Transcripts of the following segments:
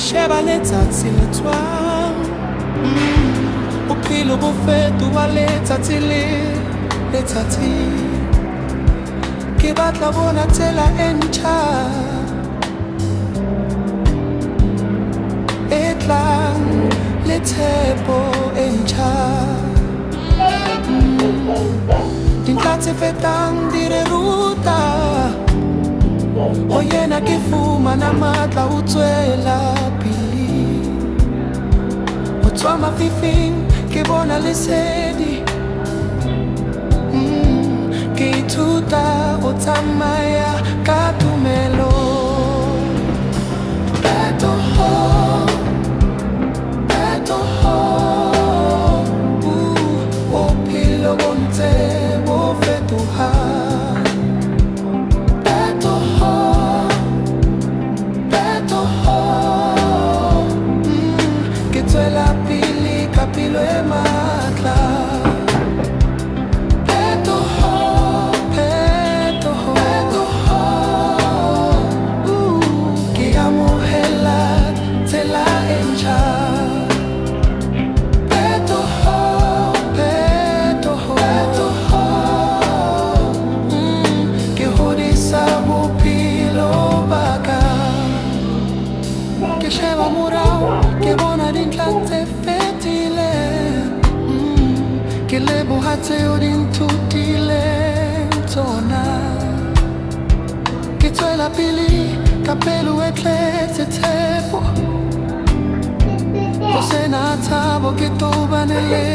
sheba letsatsi le tswang bophelo bo fetoha letsatsi le letsatsi ke batla bona tsela e ntjha e tlang le tshepo e ntjha dintlha tse fetang di re ruta o yena ke fumana matla o tswela pele o tswa mafifing ke bona lesedi ke ithuta o tsamaya ka tumelo Betoho bophelo bo ntse bo fetoha ke tswela pele ka pelo e matla ke amohela tsela e ntjha ke hodisa bophelo ba ka ke sheba morao ke bona dintlha tse fetileng ke leboha tseo di nthutileng tsona ke tswela pele ka pelo e tletse tshepo ho sena tshabo ke tobane le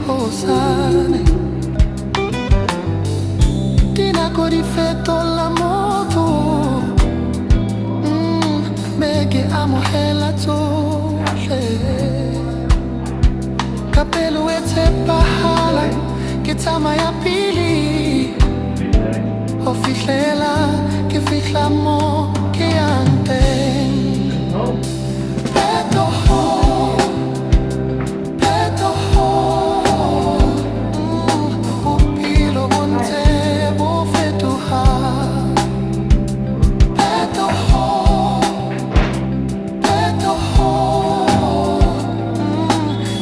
hosane dinako di fetola motho me ke amohela tsohle ka pelo e tshepahala ke tsamaya pele ho fihlela ke fihla mo ke yang teng bophelo bo ntse bo fetoha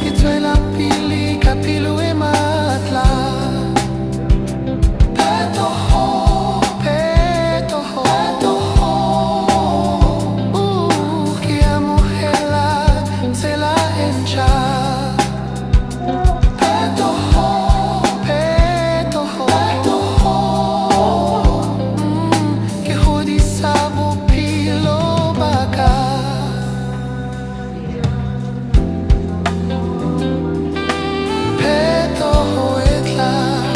ke tswela pele ka pelo e matla ke amohela tsela e ntjha ke hodisa bophelo ba ka phetoho e tlang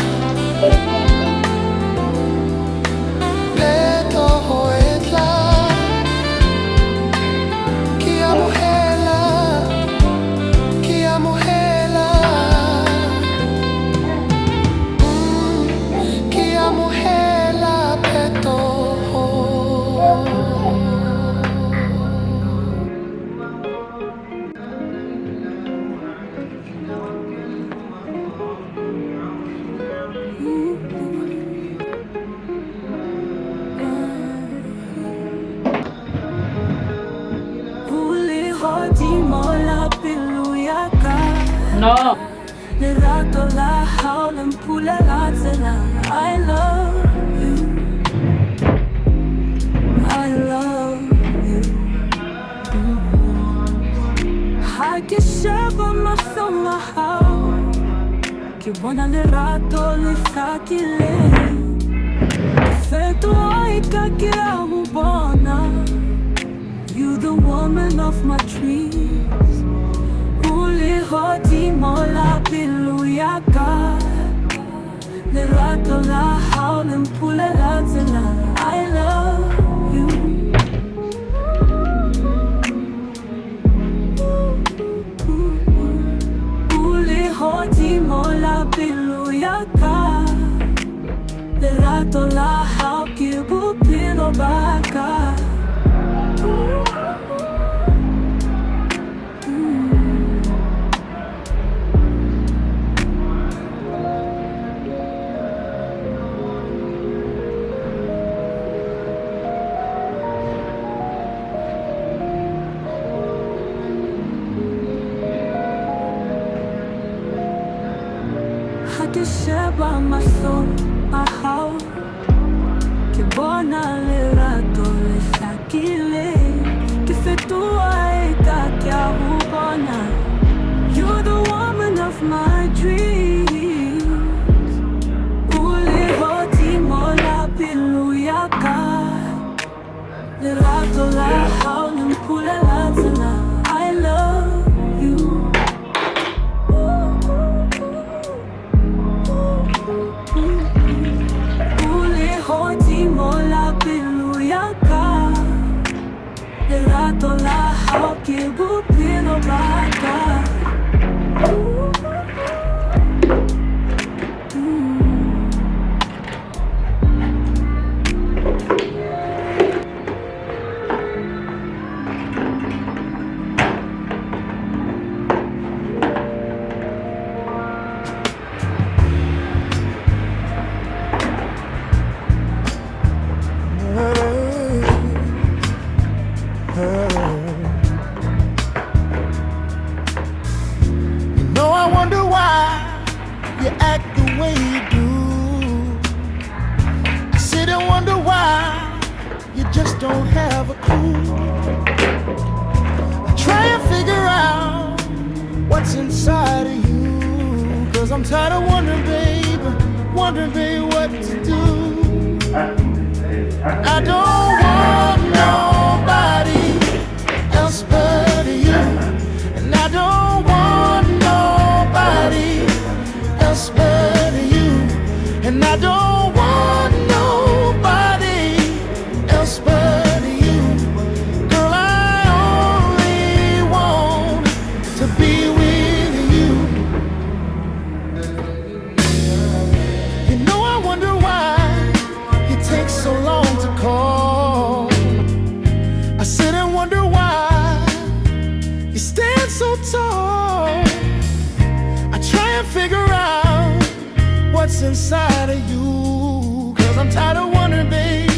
phetoho e tlang ke amohela ke amohela phetoho No. Lerato la haula mpula la tsela I love you Ha ke sheba masoma hao ke bona lerato le hlakile fetoha eka ke a ho bona you the woman of my dreams hodimo la pelo ya ka lerato la haula mpula la tsela I love you hodimo la pelo ya ka lerato la haula ke bophelo ba ka tola haulim kulela tala. I love you. Uli hoti mola piluyaka. Ela tola hau kibu pino baka. You act the way you do. I sit and wonder why you just don't have a clue. I try and figure out what's inside of you, 'cause I'm tired of wondering, babe, what to do. I don't want nobody else but you, and I don't want nobody else but you, and I don't want nobody else but you. Girl, I only want to be with you. You know, I wonder why it takes so long to call. I sit and wonder why you stand so tall. I try and figure out what's inside of you, 'cause I'm tired of wondering, babe,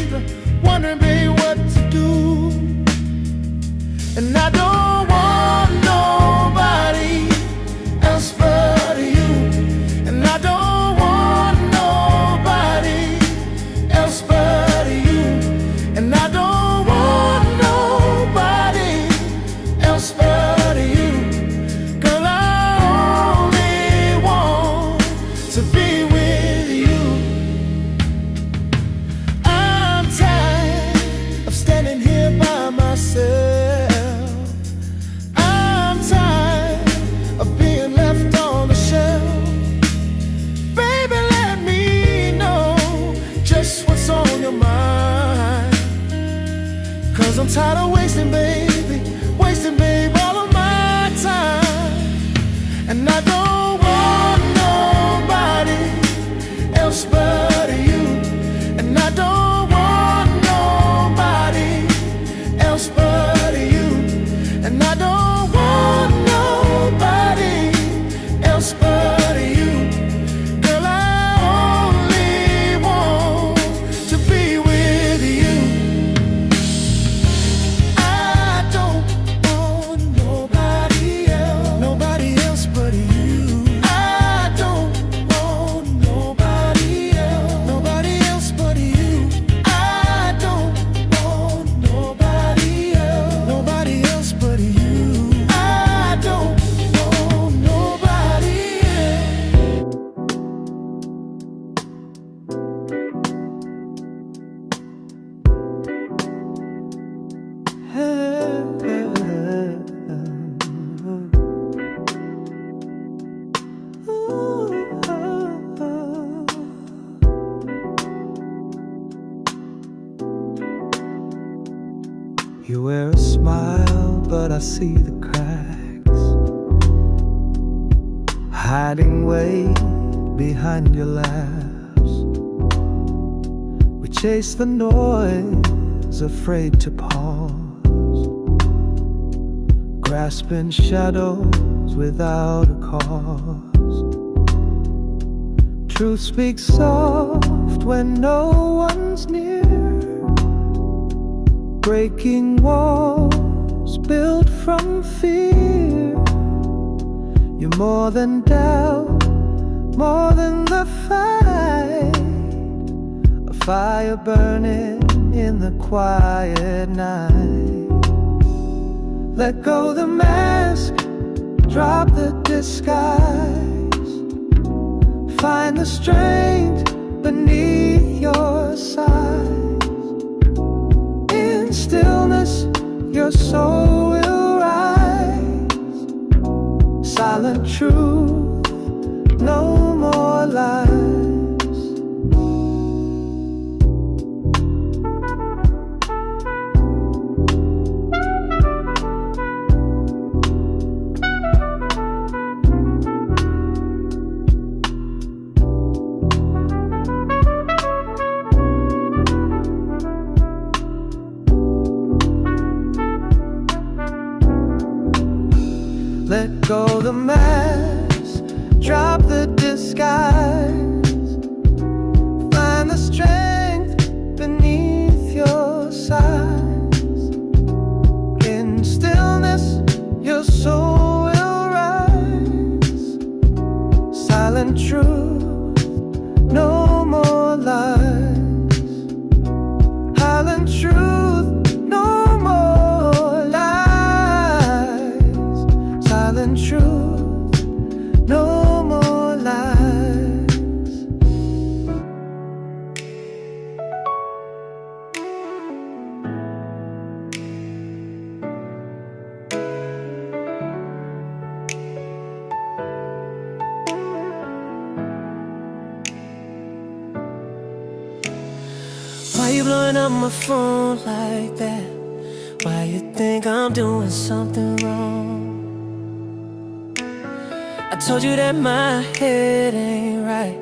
what to do. And I don't want nobody else but you, and I don't want nobody else but you, and I don't want nobody else but you. Girl, I only want to be with you. I'm tired of standing here by myself. I'm tired of being left on the shelf. Baby, let me know just what's on your mind, 'cause I'm tired of wasting, babe, all of my time. And I don't want nobody else but you, and I don't want nobody else but you, and I don't want nobody else but you. Girl, I only want to be with you. I don't want nobody else but you. I don't want nobody else but you. I don't want nobody else but you. I don't want nobody else. You wear a smile, but I see the cracks hiding way behind your laughs. We chase the noise, afraid to pause, grasping shadows without a cause. Truth speaks soft when no one's near, breaking walls built from fear. You're more than doubt, more than the fight, a fire burning in the quiet night. Let go the mask, drop the disguise, find the strength beneath your sighs. In stillness your soul will rise. Silent truth, no more lies. Let go the mask, drop the disguise. Find the strength beneath your sighs. In stillness, your soul will rise. Silent truth, no more lies. Silent truth, no more lies. Silent truth, no more lies. Why you blowing up my phone like that? Why you think I'm doing something wrong? I told you that my head ain't right.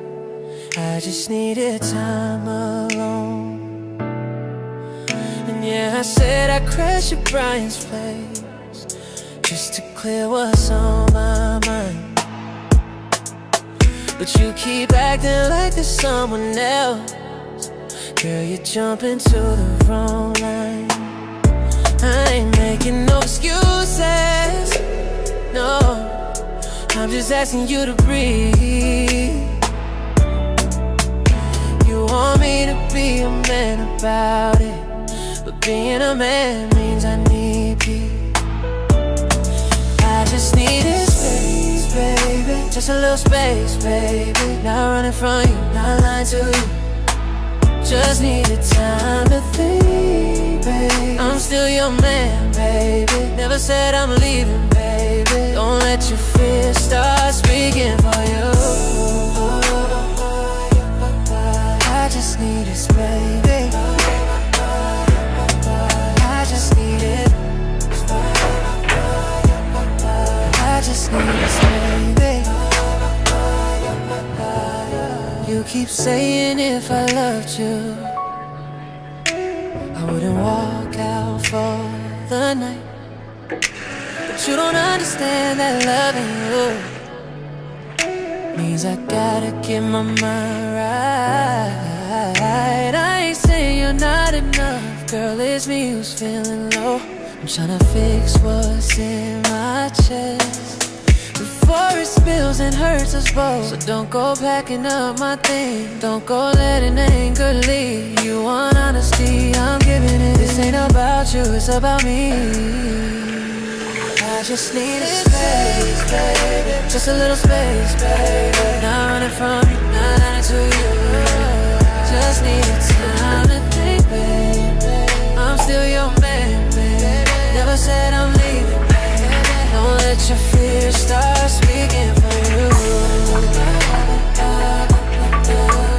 I just needed time alone. And yeah, I said I'd crash at Brian's place just to clear what's on my mind. But you keep acting like there's someone else. Girl, you're jumping to the wrong line. I ain't making no excuses, no, I'm just asking you to breathe. You want me to be a man about it, but being a man means I need peace. I just needed space, baby, just a little space, baby. Not running from you, not lying to you. Just needed time to think, babe. I'm still your man, baby. Never said I'm leaving, baby. Don't let your fear start speaking for you. I just need this, baby. I just need it. I just need this, baby. You keep saying if I loved you, I wouldn't walk out for the night. But you don't understand that loving you means I gotta get my mind right. I ain't saying you're not enough, girl, it's me who's feeling low. I'm tryna fix what's in my chest before it spills and hurts us both. So don't go packing up my thing, don't go letting anger lead. You want honesty, I'm giving it. This ain't about you, it's about me. I just need a space, baby, just a little space, baby. Not running from you, not lying to you. Just need time to think, baby. I'm still your man, baby. Never said I'm leaving. Don't let your fears start speaking for you.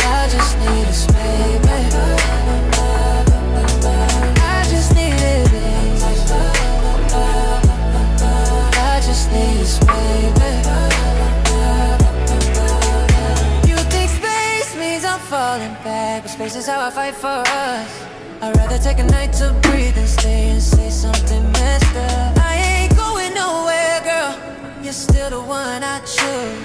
I just need a baby. I just need it, baby. I just need this, baby. You think space means I'm falling back, but space is how I fight for us. I'd rather take a night to breathe than stay and say something messed up. I ain't going nowhere, girl. You're still the one I choose.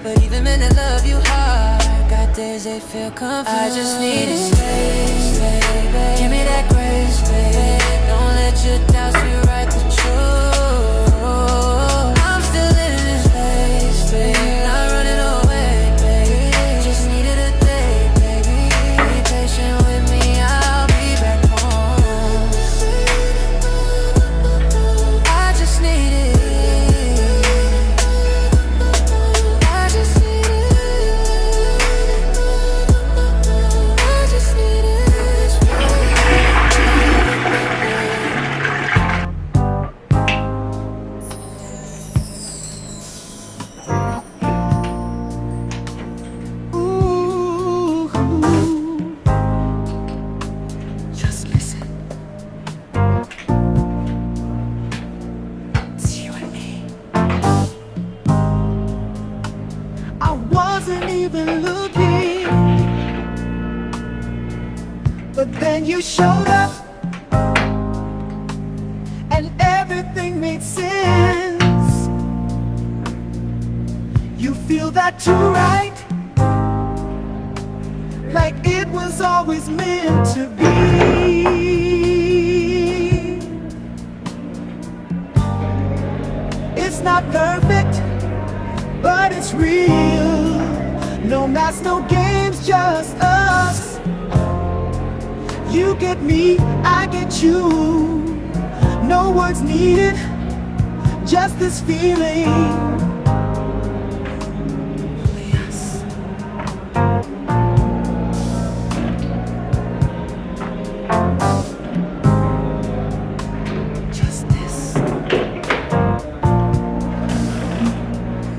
But even men that love you hard got days they feel confused. I just need a space, baby. Give me that grace, baby. Don't let your doubts rewrite the truth. I'm still in this place, baby. Not running away, baby. Just needed a day, baby. Be patient with me, I'll be back home. I just need it. I just need it. I just need it. you showed up and everything made sense. You feel that too, right? Like it was always meant to be. It's not perfect, but it's real. No mask, no games, just us. You get me, I get you. No words needed, just this feeling. Yes. Just this.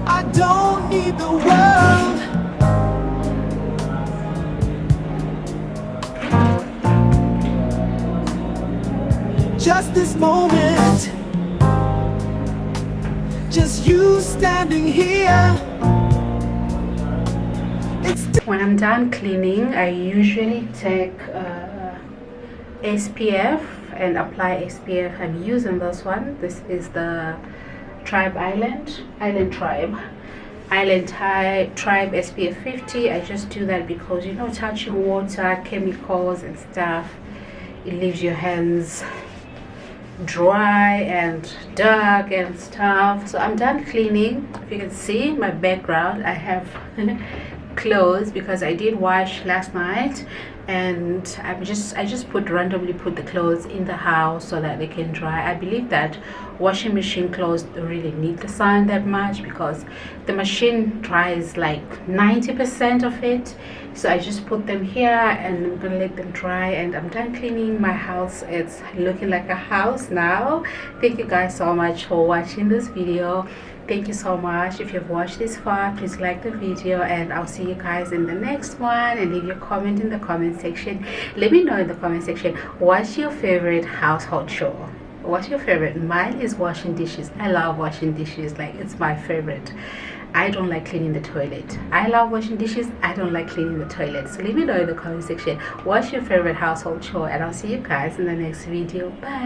I don't need the world. Just this moment, just you standing here. When I'm done cleaning, I usually take SPF and apply SPF. I'm using this one. This is the Tribe Island Tribe SPF 50. I just do that because, you know, touching water, chemicals and stuff, it leaves your hands dry and dark and stuff. So I'm done cleaning. If you can see my background, I have clothes because I did wash last night, and I just randomly put the clothes in the house so that they can dry. I believe that washing machine clothes don't really need the sun that much because the machine dries like 90% of it. So I just put them here and I'm gonna let them dry, and I'm done cleaning my house. It's looking like a house now. Thank you guys so much for watching this video. Thank you so much. If you've watched this far, please like the video, and I'll see you guys in the next one. And leave your comment in the comment section. Let me know in the comment section, what's your favorite household chore? What's your favorite? Mine is washing dishes. I love washing dishes, like it's my favorite. I don't like cleaning the toilet. I love washing dishes. I don't like cleaning the toilet. So leave me know in the comment section, what's your favorite household chore? And I'll see you guys in the next video. Bye.